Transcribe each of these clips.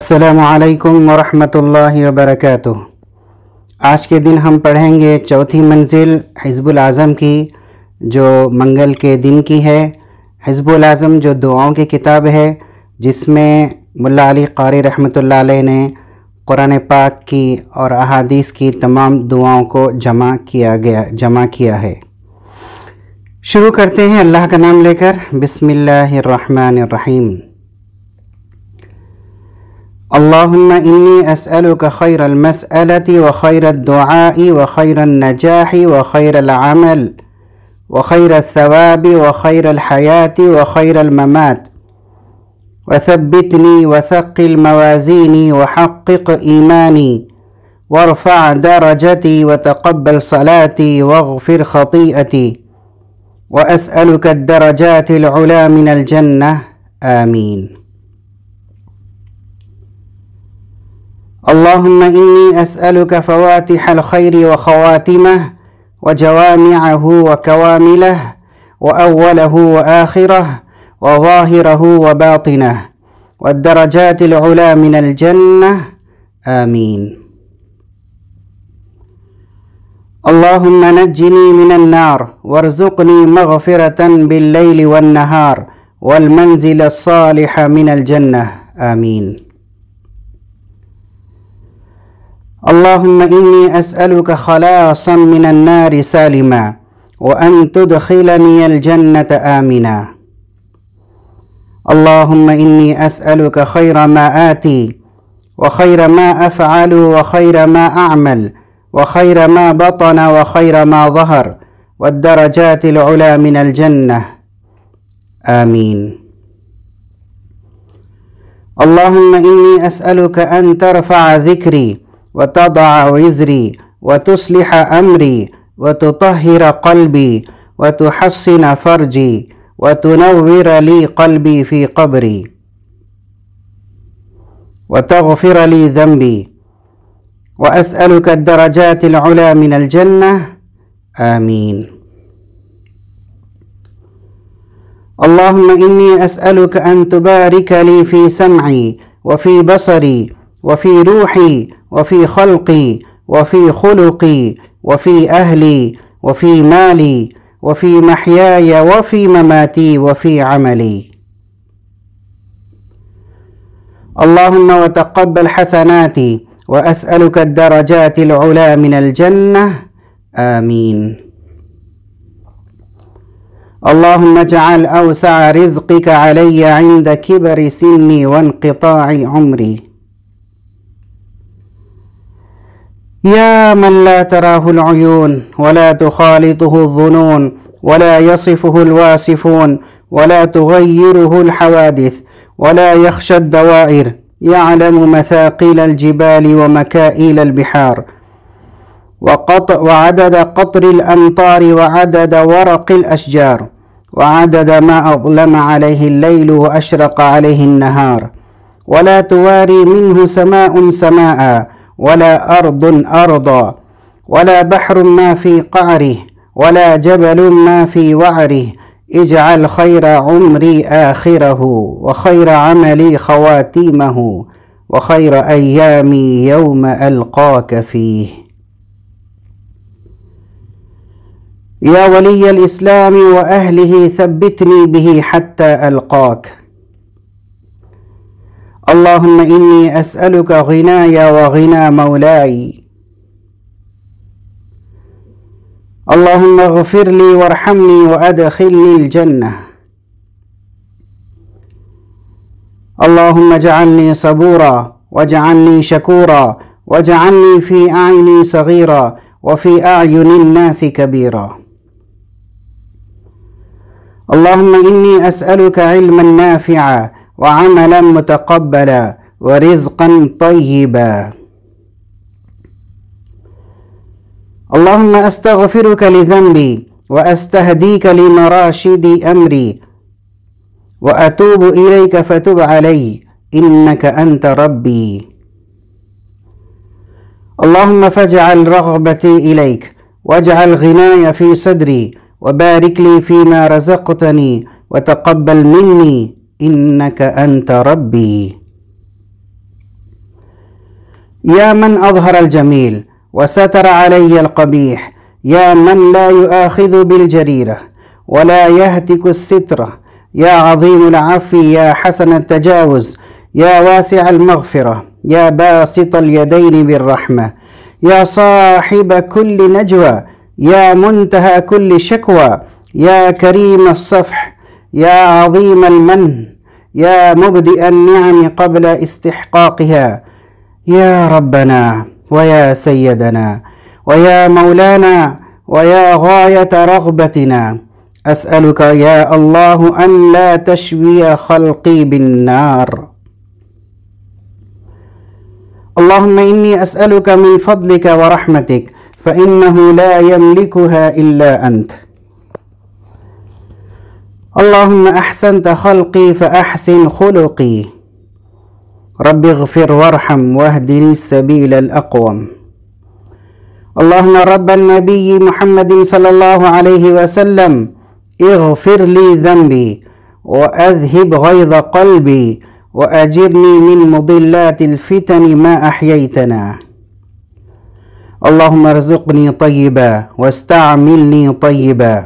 अस्सलामुअलैकुम वरहमतुल्लाहि वबरकातुह। आज के दिन हम पढ़ेंगे चौथी मंजिल हिज़्बुल आज़म की, जो मंगल के दिन की है। हिज़्बुल आज़म जो दुआओं की किताब है, जिसमें मुल्ला अली क़ारी रहमतुल्लाह अलैह ने कुरान पाक की और अहादीस की तमाम दुआओं को जमा किया है। शुरू करते हैं अल्लाह का नाम लेकर। बिस्मिल्लाहिर्रहमानिर्रहीम। अल्लाहुम्मा इन्नी अस्अलुका खैरल मसअलति व खैरद दुआई व खैरन नजाहि व खैरल अमल व खैरल सवाबि व खैरल हयाति व खैरल ममात व सब्बितनी व सक़्क़िल मवाज़ीनी व हक़्क़िक़ ईमानी वरफ़अ दरजती व तक़ब्बल सलाती वग़फ़िर ख़तीअती व अस्अलुका दरजातिल उला मिनल जन्नह। आमीन। अल्लाहुम्मा इन्नी अस्अलुका फ़वातिहल खैरि व ख़वातिमह व जवामिअहु व कवामिलह व अव्वलहु व आखिरह व ज़ाहिरहु व बातिनह व दरजातिल उला मिनल जन्नह। आमीन। अल्लाहुम्मा नज्जिनी मिनन नार वरज़ुक़नी मग़फ़िरतन बिल्लैलि वन्नहार वल मंज़िल अस्सालिह मिनल जन्नह। आमीन। अल्लाहुम्मा इन्नी अस्अलुका खलासन मिनन नारि सालिमा व अन तुदखिलनियल जन्नत आमिना। अल्लाहुम्मा इन्नी अस्अलुका खैर मा आती व खैर मा अफ़अलु व खैर मा अअमल व खैर मा बतन व खैर मा ज़हर व दरजातिल उला मिनल जन्नह। आमीन। अल्लाहुम्मा इन्नी अस्अलुका अन तरफ़अ ज़िक्री व तदअ विज़री व तुस्लिह अमरी व तुतहिर क़ल्बी व तुहस्सिन फ़र्जी व तुनव्विर ली क़ल्बी फ़ी क़ब्री व तग़फ़िर ली ज़ंबी व अस्अलुका दरजातिल उला मिनल जन्नह। आमीन। अल्लाहुम्मा इन्नी अस्अलुका अन तुबारिक ली फ़ी समई व फ़ी बसरी व फ़ी रूही व फ़ी ख़ल्क़ी व फ़ी ख़ुलुक़ी व फ़ी अहली व फ़ी माली व फ़ी महयाय व फ़ी ममाती व फ़ी अमली। अल्लाहुम्मा व तक़ब्बल हसनाती व अस्अलुका दरजातिल उला मिनल जन्नह। आमीन। अल्लाहुम्मा जअल अवसअ रिज़्क़िका अलय्या इंद किबरि सिन्नी व इंक़िताइ उम्री। या मन ला तराहुल उयून वला तुखालितुहुल ज़ुनून वला यसिफुहुल वासिफून वला तुग़य्यिरुहुल हवादिस वला यख़शद दवाइर यअलमु मसाक़िलल जिबाली व मकाइलल बिहार व अदद क़त्रिल अम्तारि व अदद वरक़िल अशजार व अदद मा अज़लम अलैहिल लैलु व अशरक़ अलैहिन नहार वला तुवारी मिन्हु समाउन समाआ वला अर्दुन अर्दा वला बहरुन मा फ़ी क़अरिह वला जबलुन मा फ़ी वअरिह इजअल खैर उम्री आखिरहु व खैर अमली ख़वातीमहु व खैर अय्यामी यौम अल्क़ाक फ़ीह। या वलिय्यल इस्लामी व अहलिही सब्बितनी बिही हत्ता अल्क़ाक। अल्लाहुम्मा इन्नी अस्अलुका ग़िनाया व ग़िना मौलाई। अल्लाहुम्मा इग़फ़िर ली वरहमनी व अदख़िलनिल जन्नह। अल्लाहुम्मा जअलनी सबूरा वजअलनी शकूरा वजअलनी फ़ी अ'युनी सग़ीरा व फ़ी अ'युनिन नासि कबीरा। अल्लाहुम्मा इन्नी अस्अलुका इल्मन नाफ़िअ व अमलन मुतक़ब्बला व रिज़्क़न तय्यिबा। अल्लाहुम्मा अस्तग़फ़िरुका लिज़ंबी व अस्तहदीका लिमराशिदी अमरी व अतूबु इलैका फ़तुब अलैया इन्नका अंत रब्बी। अल्लाहुम्मा फ़जअल रग़बती इलैक वजअल ग़िनाया फ़ी सदरी व बारिक ली फ़ीमा रज़क़तनी व तक़ब्बल मिन्नी इन्नका अंत रब्बी। يا من أظهر الجميل وستر علي القبيح، يا من لا يؤاخذ بالجريرة ولا يهتك السترة، يا عظيم العفو، يا حسن التجاوز، يا واسع المغفرة، يا باسط اليدين بالرحمة، يا صاحب كل نجوى، يا منتهى كل شكوى، يا كريم الصفح، يا عظيم المن، يا مبدئ النعم قبل استحقاقها، يا ربنا ويا سيدنا ويا مولانا ويا غاية رغبتنا، أسألك يا الله أن لا تشوي خلقي بالنار. اللهم إني أسألك من فضلك ورحمتك، فإنه لا يملكها إلا أنت. اللهم أحسنت خلقي فأحسن خلقي، رب اغفر وارحم واهدني السبيل الأقوم. اللهم رب النبي محمد صلى الله عليه وسلم اغفر لي ذنبي وأذهب غيظ قلبي وأجرني من مضلات الفتن ما أحييتنا. اللهم ارزقني طيبا واستعملني طيبا.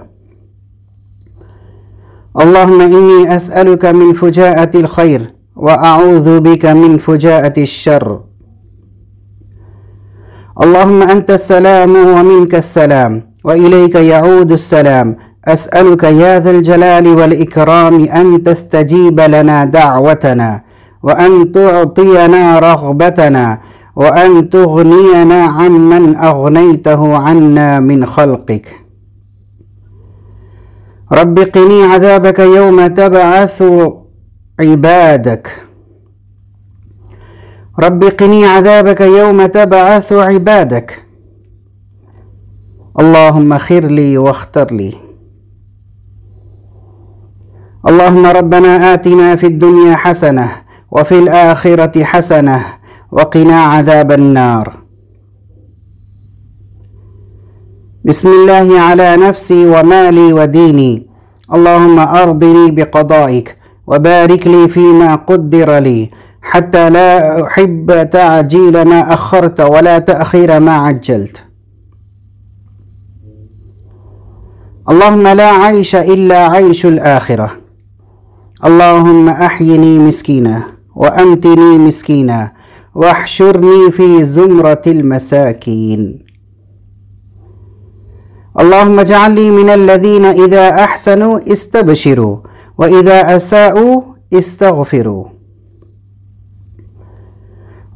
اللهم إني أسألك من فجاءة الخير وأعوذ بك من فجاءة الشر. اللهم أنت السلام ومنك السلام وإليك يعود السلام. أسألك يا ذا الجلال والإكرام أن تستجيب لنا دعوتنا، وأن تعطينا رغبتنا، وأن تغنينا عمن أغنيته عنا من خلقك. رب قني عذابك يوم تبعث عبادك. رب قني عذابك يوم تبعث عبادك. اللهم خر لي واختر لي. اللهم ربنا آتنا في الدنيا حسنة وفي الآخرة حسنة وقنا عذاب النار. بسم الله على نفسي ومالي وديني. اللهم أرضني بقضائك وبارك لي فيما قدر لي، حتى لا أحب تعجيل ما أخرت ولا تأخير ما عجلت. اللهم لا عيش إلا عيش الآخرة. اللهم أحيني مسكينا وأمتني مسكينا واحشرني في زمرة المساكين. اللهم اجعلني من الذين إذا أحسنوا استبشروا وإذا أساءوا استغفروا.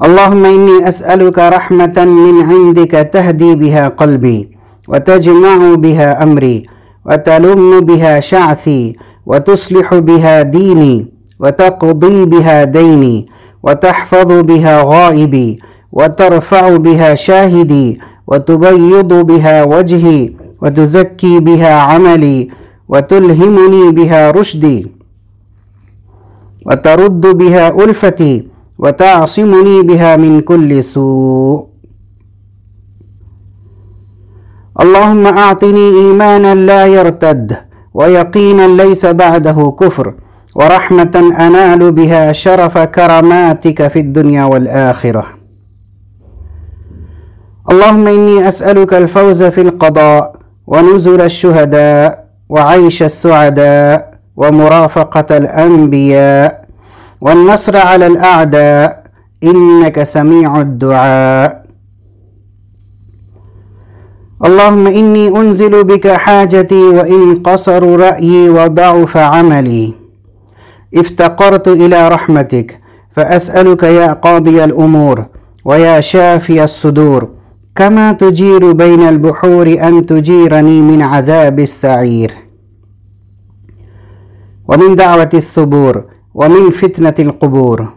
اللهم إني أسألك رحمة من عندك تهدي بها قلبي وتجمع بها أمري وتلم بها شعثي وتصلح بها ديني وتقضي بها ديني وتحفظ بها غائبي وترفع بها شاهدي وتبيض بها وجهي وتزكي بها عملي وتلهمني بها رشدي وترد بها ألفتي وتعصمني بها من كل سوء. اللهم أعطني إيمانا لا يرتد ويقينا ليس بعده كفر ورحمة أنال بها شرف كراماتك في الدنيا والآخرة. اللهم إني أسألك الفوز في القضاء ونزل الشهداء وعيش السعداء ومرافقة الأنبياء والنصر على الأعداء، إنك سميع الدعاء. اللهم إني أنزل بك حاجتي وإن قصر رأيي وضعف عملي. افتقرت إلى رحمتك فأسألك يا قاضي الأمور ويا شافي الصدور، كما تجير بين البحور أن تجيرني من عذاب السعير ومن دعوة الثبور ومن فتنة القبور.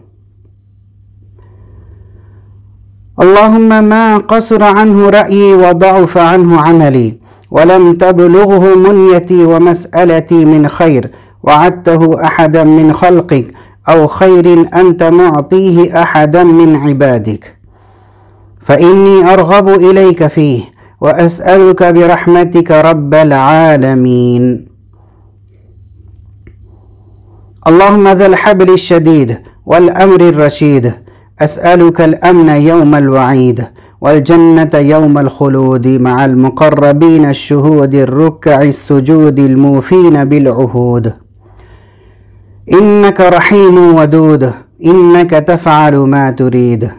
اللهم ما قصر عنه رأيي وضعف عنه عملي ولم تبلغه منيتي ومسألتي من خير وعدته أحدا من خلقك أو خير أنت معطيه أحدا من عبادك، فإني أرغب إليك فيه وأسألك برحمتك رب العالمين. اللهم ذا الحبل الشديد والأمر الرشيد، أسألك الأمن يوم الوعيد والجنة يوم الخلود مع المقربين الشهود الركع السجود الموفين بالعهود. إنك رحيم ودود، إنك تفعل ما تريد.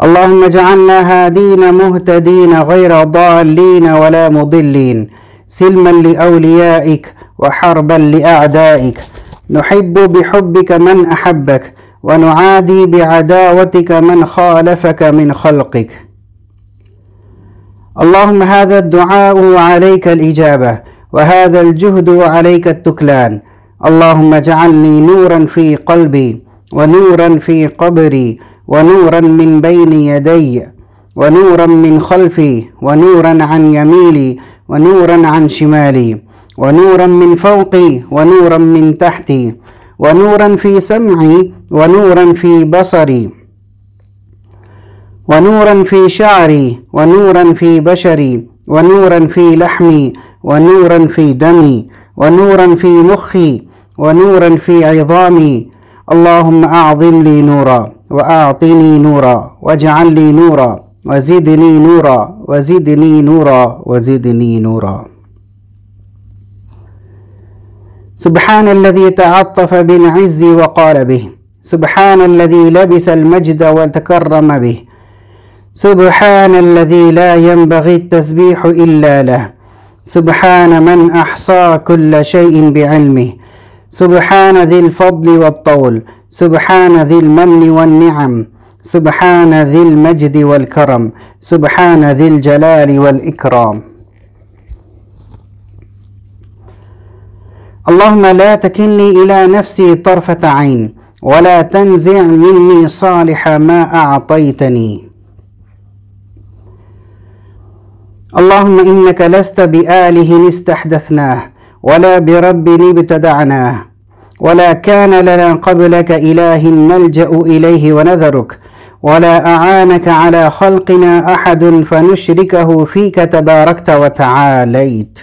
اللهم اجعلنا هادين مهتدين غير ضالين ولا مضلين، سلما لأوليائك وحربا لأعدائك، نحب بحبك من أحبك ونعادي بعداوتك من خالفك من خلقك. اللهم هذا الدعاء وعليك الإجابة، وهذا الجهد وعليك التكلان. اللهم اجعلني نورا في قلبي ونورا في قبري ونورا من بين يدي ونورا من خلفي ونورا عن يميني ونورا عن شمالي ونورا من فوقي ونورا من تحتي ونورا في سمعي ونورا في بصري ونورا في شعري ونورا في بشري ونورا في لحمي ونورا في دمي ونورا في مخي ونورا في عظامي. اللهم أعظم لي نورا وأعطني نورا واجعل لي نورا وزدني نورا وزدني نورا وزدني نورا. سبحان الذي تعطف بالعز وقال به، سبحان الذي لبس المجد وتكرم به، سبحان الذي لا ينبغي التسبيح إلا له، سبحان من أحصى كل شيء بعلمه، سبحان ذي الفضل والطول، سبحان ذي المن والنعم، سبحان ذي المجد والكرم، سبحان ذي الجلال والإكرام. اللهم لا تكلني إلى نفسي طرفة عين ولا تنزع مني صالح ما أعطيتني. اللهم إنك لست بآله استحدثناه ولا برب ابتدعناه ولا كان لنا قبلك إله نلجأ إليه ونذرك ولا أعانك على خلقنا أحد فنشركه فيك تباركت وتعاليت.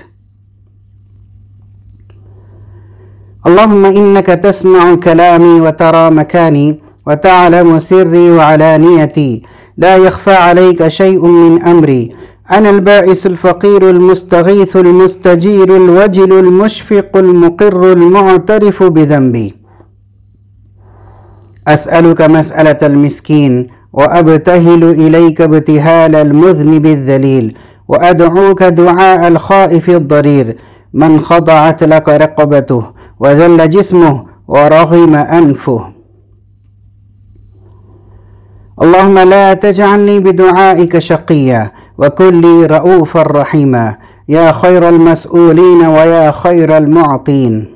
اللهم إنك تسمع كلامي وترى مكاني وتعلم سري وعلانيتي، لا يخفى عليك شيء من أمري. أنا البائس الفقير المستغيث المستجير الوجل المشفق المقر المعترف بذنبي. أسألك مسألة المسكين وأبتهل إليك ابتهال المذنب الذليل، وأدعوك دعاء الخائف الضرير من خضعت لك رقبته وذل جسمه ورغم أنفه. اللهم لا تجعلني بدعائك شقيا وكن لي رؤوفا رحيما، يا خير المسؤولين ويا خير المعطين.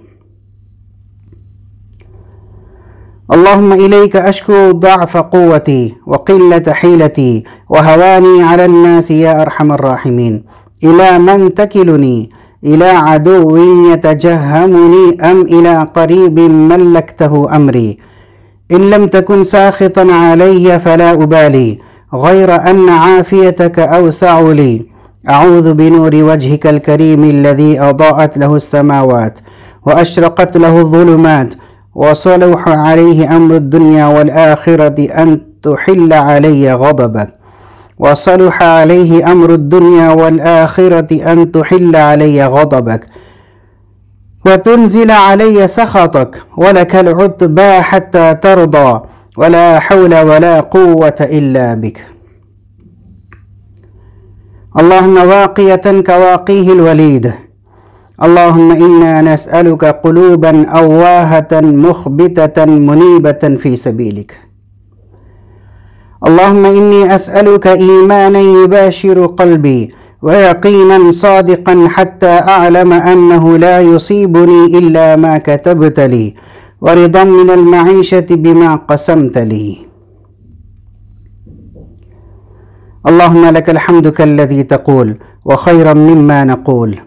اللهم إليك أشكو ضعف قوتي وقلة حيلتي وهواني على الناس يا أرحم الراحمين. إلى من تكلني؟ إلى عدو يتجهمني أم إلى قريب ملكته أمري؟ إن لم تكن ساخطا علي فلا أبالي، غير أن عافيتك أوسع لي. أعوذ بنور وجهك الكريم الذي أضاءت له السماوات وأشرقت له الظلمات وصلح عليه أمر الدنيا والآخرة أن تحل علي غضبك، وصلح عليه أمر الدنيا والآخرة أن تحل علي غضبك وتنزل علي سخطك، ولك العتبى حتى ترضى، ولا حول ولا قوة إلا بك. اللهم واقية كواقيه الوليد. اللهم إنا نسألك قلوبا أواهة مخبتة منيبة في سبيلك. اللهم إني أسألك إيمانا يباشر قلبي ويقينا صادقا حتى أعلم أنه لا يصيبني إلا ما كتبت لي، ورضا من المعيشة بما قسمت لي. اللهم لك الحمد كالذي تقول وخيرا مما نقول.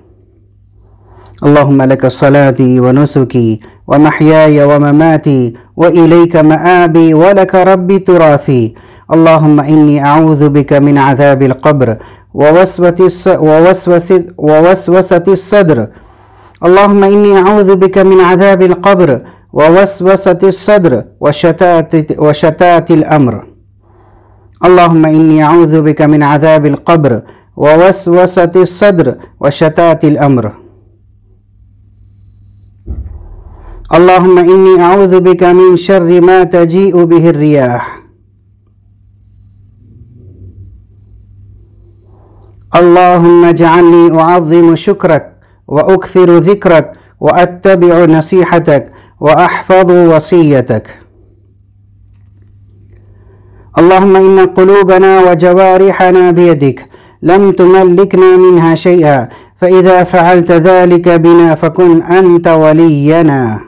اللهم لك صلاتي ونسكي ومحياي ومماتي وإليك مآبي ولك ربي تراثي. اللهم إني أعوذ بك من عذاب القبر ووسوسة الصدر. اللهم إني أعوذ بك من عذاب القبر ووسوسة الصدر وشتات الأمر. اللهم إني أعوذ بك من عذاب القبر ووسوسة الصدر وشتات الأمر. اللهم إني أعوذ بك من شر ما تجيء به الرياح. اللهم اجعلني أعظم شكرك وأكثر ذكرك وأتبع نصيحتك وأحفظ وصيتك. اللهم إن قلوبنا وجوارحنا بيدك، لم تملكنا منها شيئا، فإذا فعلت ذلك بنا فكن أنت ولينا.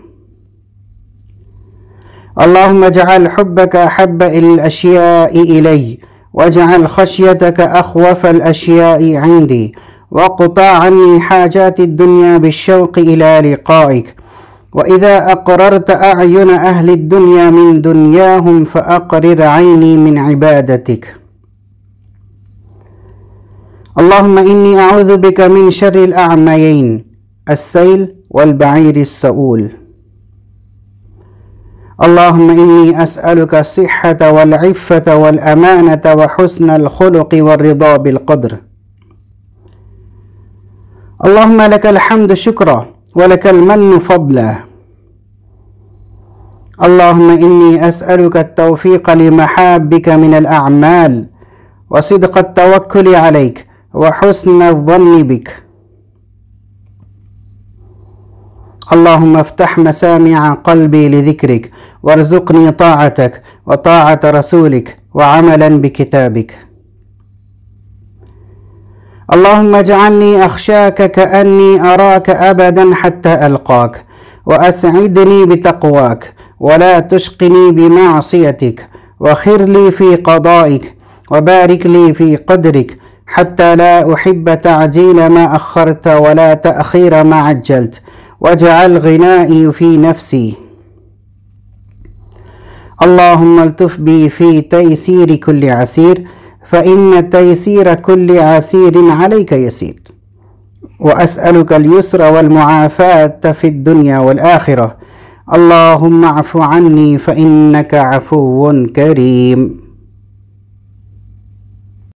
اللهم اجعل حبك أحب الأشياء إلي، واجعل خشيتك أخوف الأشياء عندي، واقطع عني حاجات الدنيا بالشوق إلى لقائك. وإذا أقررت أعين أهل الدنيا من دنياهم فأقرر عيني من عبادتك. اللهم إني أعوذ بك من شر الأعميين، السيل والبعير السؤول. اللهم إني أسألك الصحة والعفة والأمانة وحسن الخلق والرضا بالقدر. اللهم لك الحمد شكرا ولك المن فضلا. اللهم إني أسألك التوفيق لمحابك من الأعمال، وصدق التوكل عليك، وحسن الظن بك. اللهم افتح مسامع قلبي لذكرك، وارزقني طاعتك وطاعة رسولك وعملا بكتابك. اللهم اجعلني أخشاك كأني أراك أبدا حتى ألقاك، وأسعدني بتقواك، ولا تشقني بمعصيتك، وخر لي في قضائك، وبارك لي في قدرك، حتى لا أحب تعجيل ما أخرت ولا تأخير ما عجلت، واجعل غنائي في نفسي. اللهم التف بي في تيسير كل عسير، فإن تيسير كل عسير عليك يسير. وأسألك اليسر والمعافاة في الدنيا والآخرة. اللهم اعف عني فإنك عفو كريم.